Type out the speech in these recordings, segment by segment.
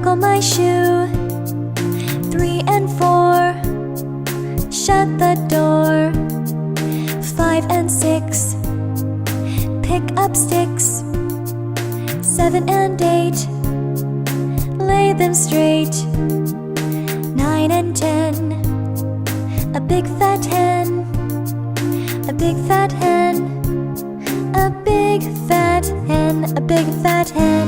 buckle my shoe. 3 and 4, shut the door. 5 and 6, pick up sticks. 7 and 8, lay them straight. 9 and 10, a big fat hen. A big fat hen. A big fat hen. A big fat hen.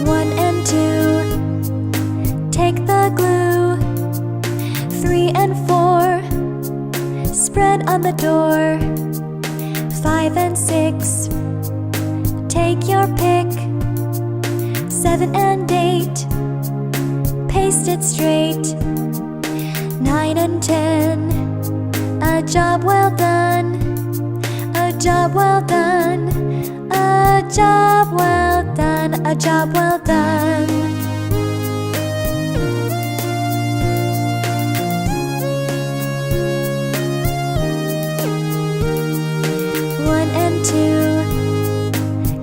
1 and 2, take the glue. 3 and 4, spread on the door. 5 and 6, take your pick. 7 and 8, paste it straight. 9 and 10, a job well done. A job well done. A job well done. A job well done. 1 and 2,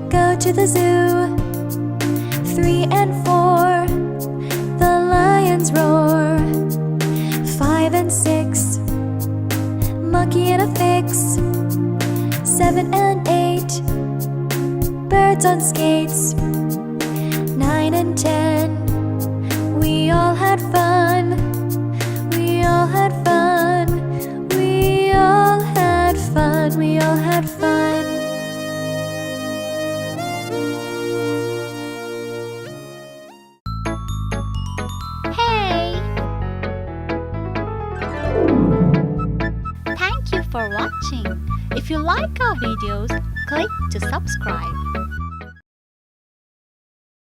go to the zoo. 3 and 4, the lions roar. 5 and 6, monkey in a fix. 7 and 8, birds on skates. 9 and 10, we all had fun. We all had fun. We all had fun. We all had fun. Thank you for watching. If you like our videos, click to subscribe.